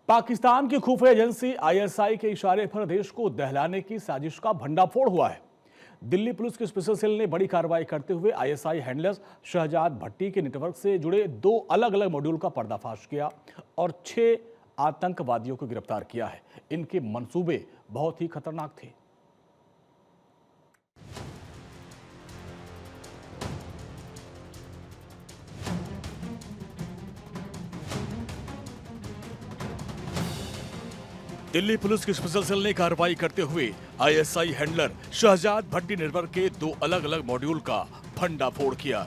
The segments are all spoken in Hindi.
पाकिस्तान की खुफिया एजेंसी आईएसआई के इशारे पर देश को दहलाने की साजिश का भंडाफोड़ हुआ है। दिल्ली पुलिस की स्पेशल सेल ने बड़ी कार्रवाई करते हुए आईएसआई हैंडलर शहजाद भट्टी के नेटवर्क से जुड़े 2 अलग-अलग मॉड्यूल का पर्दाफाश किया और 6 आतंकवादियों को गिरफ्तार किया है। इनके मंसूबे बहुत ही खतरनाक थे। दिल्ली पुलिस की स्पेशल सेल ने कार्रवाई करते हुए आईएसआई हैंडलर शहजाद भट्टी नेटवर्क के 2 अलग-अलग मॉड्यूल का भंडाफोड़ किया।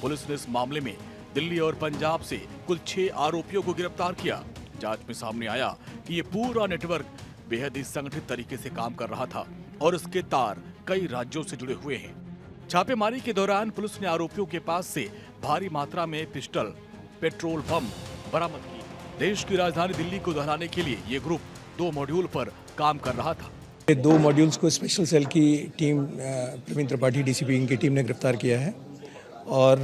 पुलिस ने इस मामले में दिल्ली और पंजाब से कुल 6 आरोपियों को गिरफ्तार किया। जांच में सामने आया कि ये पूरा नेटवर्क बेहद ही संगठित तरीके से काम कर रहा था और इसके तार कई राज्यों से जुड़े हुए हैं। छापेमारी के दौरान पुलिस ने आरोपियों के पास से भारी मात्रा में पिस्टल, पेट्रोल बम बरामद किए। देश की राजधानी दिल्ली को दहलाने के लिए ये ग्रुप 2 मॉड्यूल पर काम कर रहा था। 2 मॉड्यूल्स को स्पेशल सेल की टीम प्रवीण त्रिपाठी डीसीपी इनकी टीम ने गिरफ्तार किया है और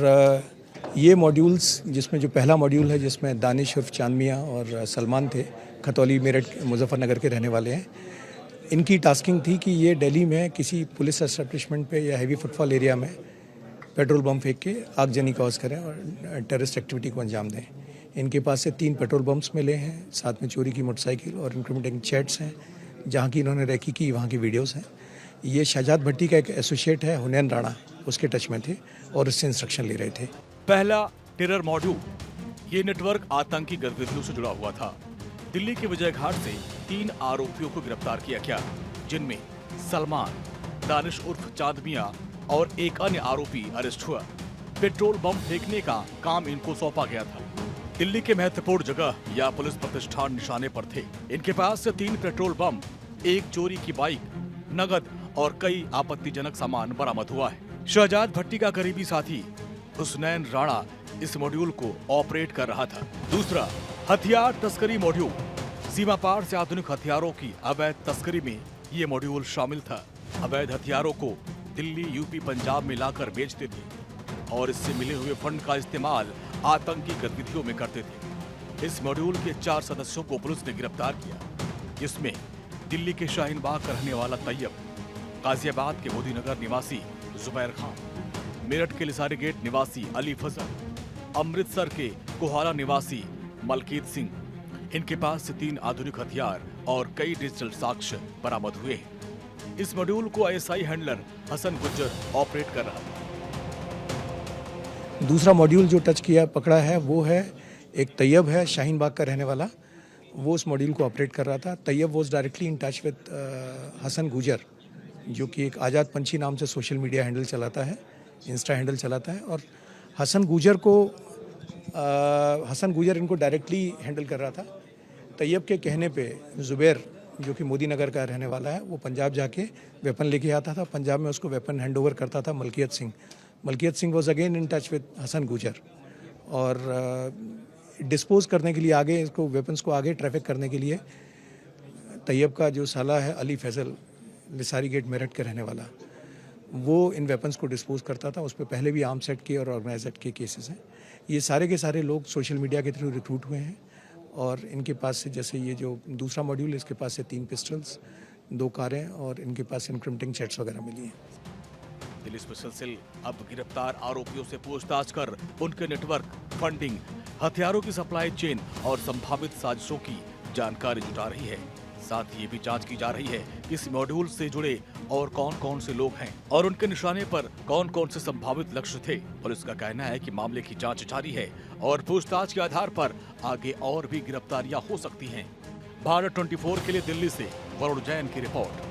ये मॉड्यूल्स जिसमें जो पहला मॉड्यूल है जिसमें दानिश उर्फ चांद मियां और सलमान थे, खतौली मेरठ मुजफ्फरनगर के रहने वाले हैं। इनकी टास्किंग थी कि ये दिल्ली में किसी पुलिस एस्टेब्लिशमेंट पे या हैवी फुटफॉल एरिया में पेट्रोल बम फेंक के आगजनी कॉज करें और टेररिस्ट एक्टिविटी को अंजाम दें। इनके पास से 3 पेट्रोल बम्स मिले हैं, साथ में चोरी की मोटरसाइकिल और इंक्रिमिनेटिंग चैट्स हैं, जहां की इन्होंने रेकी की, वहां की वीडियोस हैं। ये शहजाद भट्टी का एक एसोसिएट है हुनैन राणा, उसके टच में थे और उससे इंस्ट्रक्शन ले रहे थे। पहला टेरर मॉड्यूल, ये नेटवर्क आतंकी गतिविधियों से जुड़ा हुआ था। दिल्ली के विजय घाट से 3 आरोपियों को गिरफ्तार किया गया, जिनमें सलमान, दानिश उर्फ चांद मियां और एक अन्य आरोपी अरेस्ट हुआ। पेट्रोल बम फेंकने का काम इनको सौंपा गया था। दिल्ली के महत्वपूर्ण जगह या पुलिस प्रतिष्ठान निशाने पर थे। इनके पास से 3 पेट्रोल बम, 1 चोरी की बाइक, नगद और कई आपत्तिजनक सामान बरामद हुआ है। शहजाद भट्टी का करीबी साथी हुसनैन राणा इस मॉड्यूल को ऑपरेट कर रहा था। दूसरा, हथियार तस्करी मॉड्यूल। सीमा पार से आधुनिक हथियारों की अवैध तस्करी में ये मॉड्यूल शामिल था। अवैध हथियारों को दिल्ली, यूपी, पंजाब में लाकर बेचते थे और इससे मिले हुए फंड का इस्तेमाल आतंकी गतिविधियों में करते थे। इस मॉड्यूल के 4 सदस्यों को पुलिस ने गिरफ्तार किया, जिसमें दिल्ली के शाहीन बाग का रहने वाला तैयब, गाजियाबाद के मोदीनगर निवासी जुबैर खान, मेरठ के लिसारी गेट निवासी अली फजल, अमृतसर के कोहाला निवासी मलकीत सिंह। इनके पास से 3 आधुनिक हथियार और कई डिजिटल साक्ष्य बरामद हुए हैं। इस मॉड्यूल को ISI handler Hasan Gujjar operate कर रहा था। दूसरा मॉड्यूल जो टच किया पकड़ा है वो है एक तैयब है, शाहीन बाग का रहने वाला, वो उस मॉड्यूल को ऑपरेट कर रहा था। Taiyab was directly in touch with Hasan Gujar, जो कि एक आज़ाद पंछी नाम से सोशल मीडिया हैंडल चलाता है, इंस्टा हैंडल चलाता है और हसन गुजर इनको डायरेक्टली हैंडल कर रहा था। तैयब के कहने पे जुबैर, जो कि मोदीनगर का रहने वाला है, वो पंजाब जाके वेपन लेके आता था। पंजाब में उसको वेपन हैंड ओवर करता था Malkit Singh. Malkit Singh was again in touch with Hasan Gujar और डिस्पोज करने के लिए आगे इसको वेपन्स को आगे ट्रैफिक करने के लिए तैयब का जो साला है अली फैजल, लिसारी गेट मेरठ के रहने वाला, वो इन वेपन्स को डिस्पोज करता था। उस पर पहले भी आर्म्स एक्ट के और ऑर्गेनाइज एक्ट के केसेस हैं। ये सारे के सारे लोग सोशल मीडिया के थ्रू रिक्रूट हुए हैं और इनके पास से, जैसे ये जो दूसरा मॉड्यूल है, इसके पास से 3 पिस्टल्स, 2 कारें और इनके पास से इंक्रिमिनेटिंग चैट्स वगैरह मिली हैं। दिल्ली स्पेशल सेल अब गिरफ्तार आरोपियों से पूछताछ कर उनके नेटवर्क, फंडिंग, हथियारों की सप्लाई चेन और संभावित साजिशों की जानकारी जुटा रही है। साथ ही ये भी जांच की जा रही है कि इस मॉड्यूल से जुड़े और कौन-कौन से लोग हैं और उनके निशाने पर कौन-कौन से संभावित लक्ष्य थे। पुलिस का कहना है कि मामले की जांच जारी है और पूछताछ के आधार पर आगे और भी गिरफ्तारियां हो सकती हैं। भारत 24 के लिए दिल्ली से वरुण जैन की रिपोर्ट।